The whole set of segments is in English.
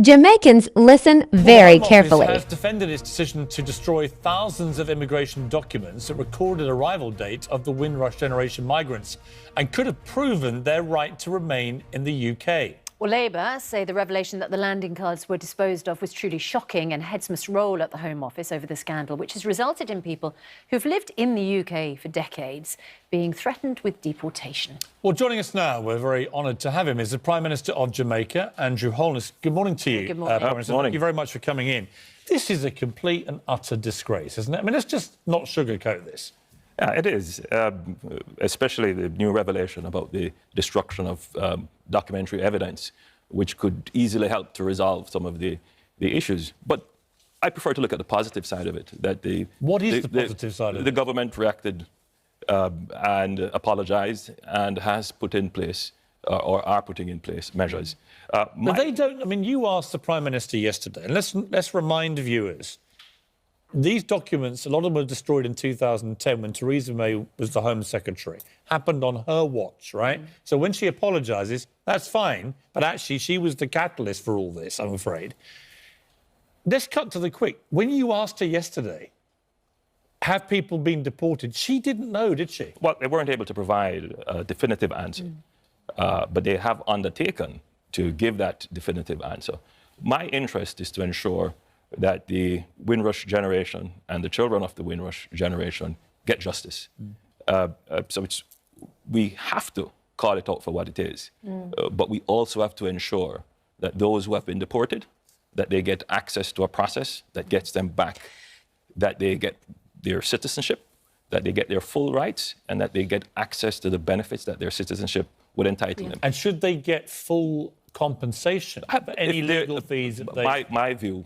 Jamaicans listen very carefully. The Home Office has defended its decision to destroy thousands of immigration documents that recorded arrival date of the Windrush generation migrants and could have proven their right to remain in the UK. Well, Labour say the revelation that the landing cards were disposed of was truly shocking, and heads must roll at the Home Office over the scandal, which has resulted in people who've lived in the UK for decades being threatened with deportation. Well, joining us now, we're very honoured to have him, is the Prime Minister of Jamaica, Andrew Holness. Good morning to you. Good morning. Prime Minister. Morning. Thank you very much for coming in. This is a complete and utter disgrace, isn't it? I mean, let's just not sugarcoat this. Yeah, it is, especially the new revelation about the destruction of documentary evidence, which could easily help to resolve some of the issues. But I prefer to look at the positive side of it. What is the positive side of it? The government reacted and apologized and has put in place or are putting in place measures. But they don't. I mean, you asked the Prime Minister yesterday, and let's remind viewers. These documents, a lot of them were destroyed in 2010 when Theresa May was the Home Secretary. Happened on her watch, right? So when she apologises, that's fine. But actually, she was the catalyst for all this, I'm afraid. Let's cut to the quick. When you asked her yesterday, have people been deported? She didn't know, did she? Well, they weren't able to provide a definitive answer, but they have undertaken to give that definitive answer. My interest is to ensure that the Windrush generation and the children of the Windrush generation get justice. So we have to call it out for what it is, but we also have to ensure that those who have been deported, that they get access to a process that gets them back, that they get their citizenship, that they get their full rights, and that they get access to the benefits that their citizenship would entitle them. And should they get full compensation for any legal fees that they... My view,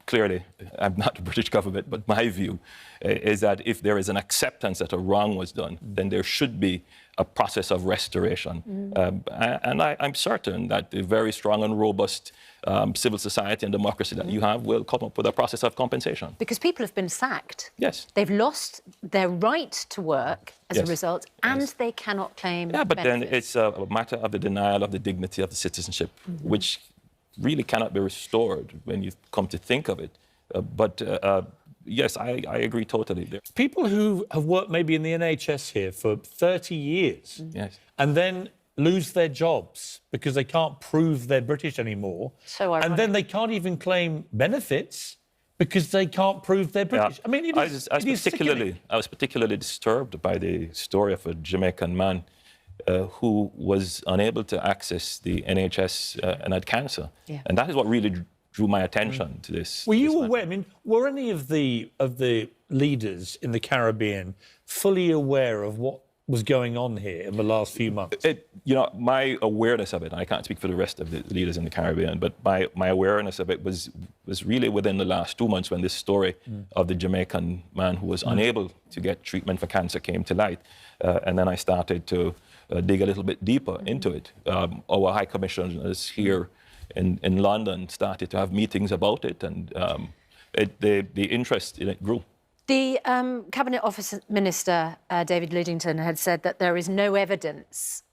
clearly, I'm not the British government, but my view is that if there is an acceptance that a wrong was done, then there should be a process of restoration. And I'm certain that the very strong and robust civil society and democracy that you have will come up with a process of compensation. Because people have been sacked. Yes. They've lost their right to work as a result, and they cannot claim but benefits. then it's a matter of the denial of the dignity of the citizenship, which really cannot be restored when you come to think of it. Yes, I agree totally. People who have worked maybe in the NHS here for 30 years Yes. and then lose their jobs because they can't prove they're British anymore. So ironic. And then they can't even claim benefits because they can't prove they're British. Yeah. I mean, I was particularly disturbed by the story of a Jamaican man who was unable to access the NHS and had cancer. Yeah. And that is what really drew my attention to this. Were you aware? I mean, were any of the leaders in the Caribbean fully aware of what was going on here in the last few months? My awareness of it, and I can't speak for the rest of the leaders in the Caribbean, but my awareness of it was really within the last 2 months when this story of the Jamaican man who was unable to get treatment for cancer came to light. And then I started to dig a little bit deeper into it. Our High Commissioners here in London started to have meetings about it, and the interest in it grew. The Cabinet Office Minister, David Lidington, had said that there is no evidence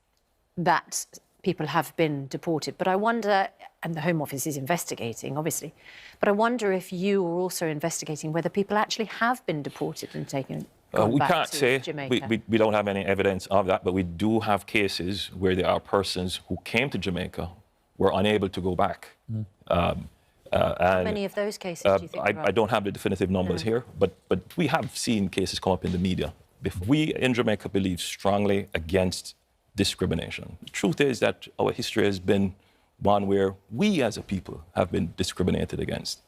that people have been deported. But I wonder, and the Home Office is investigating, obviously, but I wonder if you are also investigating whether people actually have been deported and taken We back can't to say. Jamaica. We don't have any evidence of that, but we do have cases where there are persons who came to Jamaica, were unable to go back. How many of those cases do you think there are? I don't have the definitive numbers here, but we have seen cases come up in the media before. We in Jamaica believe strongly against discrimination. The truth is that our history has been one where we as a people have been discriminated against.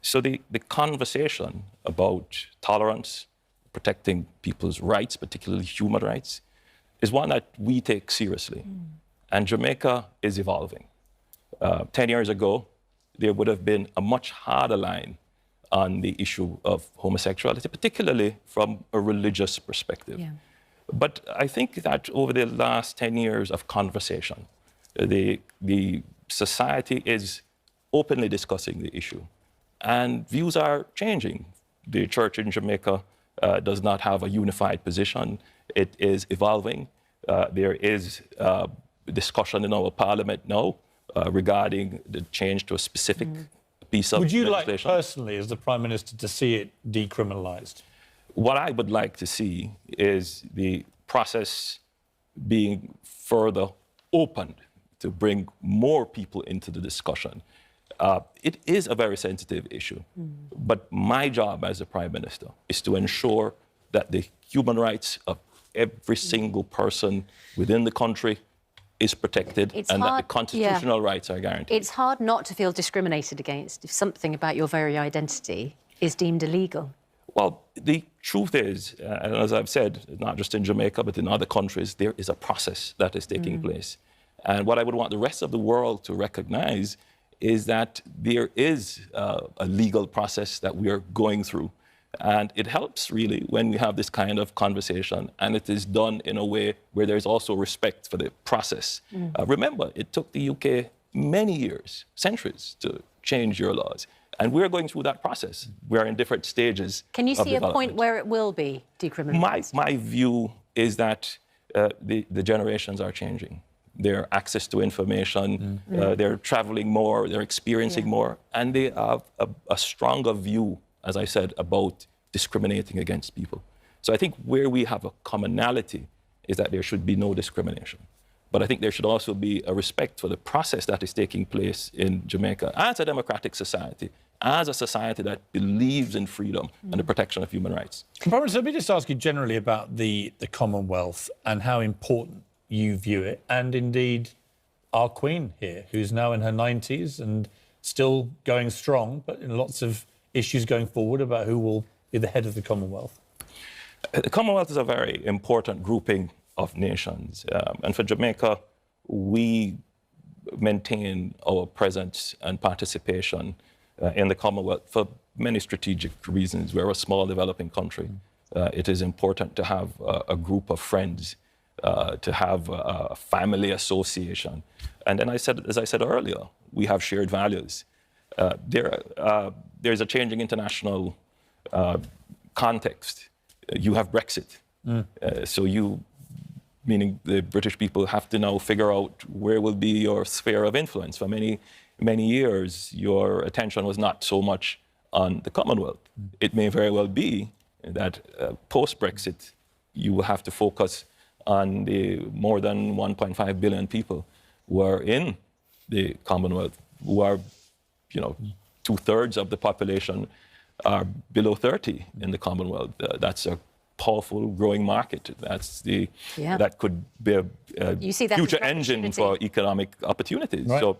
So the conversation about tolerance, protecting people's rights, particularly human rights, is one that we take seriously. And Jamaica is evolving. 10 years ago, there would have been a much harder line on the issue of homosexuality, particularly from a religious perspective. Yeah. But I think that over the last 10 years of conversation, the society is openly discussing the issue, and views are changing. The church in Jamaica does not have a unified position. It is evolving. There is discussion in our parliament now regarding the change to a specific piece of Would you like legislation. personally, as the Prime Minister, to see it decriminalised? What I would like to see is the process being further opened to bring more people into the discussion. It is a very sensitive issue, but my job as a Prime Minister is to ensure that the human rights of every single person within the country is protected and that the constitutional rights are guaranteed. It's hard not to feel discriminated against if something about your very identity is deemed illegal. Well, the truth is, and as I've said, not just in Jamaica, but in other countries, there is a process that is taking place. And what I would want the rest of the world to recognize is that there is a legal process that we are going through. And it helps, really, when we have this kind of conversation, and it is done in a way where there's also respect for the process. Remember, it took the UK many years, centuries, to change your laws. And we're going through that process. We're in different stages. Can you of see a point development. where it will be decriminalised? My view is that the generations are changing. Their access to information, they're traveling more, they're experiencing more, and they have a stronger view, as I said, about discriminating against people. So I think where we have a commonality is that there should be no discrimination. But I think there should also be a respect for the process that is taking place in Jamaica as a democratic society, as a society that believes in freedom and the protection of human rights. Prime Minister, let me just ask you generally about the Commonwealth and how important you view it, and indeed our Queen here, who's now in her 90s and still going strong, but in lots of issues going forward about who will be the head of the Commonwealth. The Commonwealth is a very important grouping of nations. And for Jamaica, we maintain our presence and participation in the Commonwealth for many strategic reasons. We're a small developing country. It is important to have a group of friends, to have a family association. And then as I said earlier, we have shared values. There's a changing international context. You have Brexit. Meaning the British people have to now figure out where will be your sphere of influence. For many years, your attention was not so much on the Commonwealth. It may very well be that post-Brexit, you will have to focus on the more than 1.5 billion people who are in the Commonwealth, who are, 2/3 of the population are below 30 in the Commonwealth. That's a powerful growing market. That could be a future engine for economic opportunities. Right.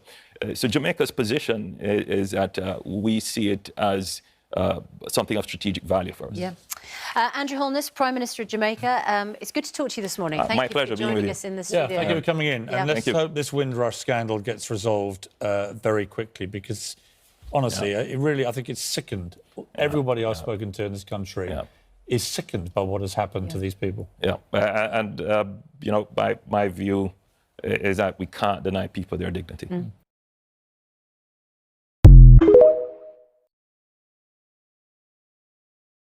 So Jamaica's position is that we see it as something of strategic value for us. Yeah. Andrew Holness, Prime Minister of Jamaica, it's good to talk to you this morning. Thank my you pleasure for being with joining you. us in the studio. Yeah, thank you for coming in. Yeah. And let's Thank you. hope this Windrush scandal gets resolved very quickly, because honestly, I think it's sickened. Everybody I've spoken to in this country is sickened by what has happened to these people. Yeah, and my view is that we can't deny people their dignity.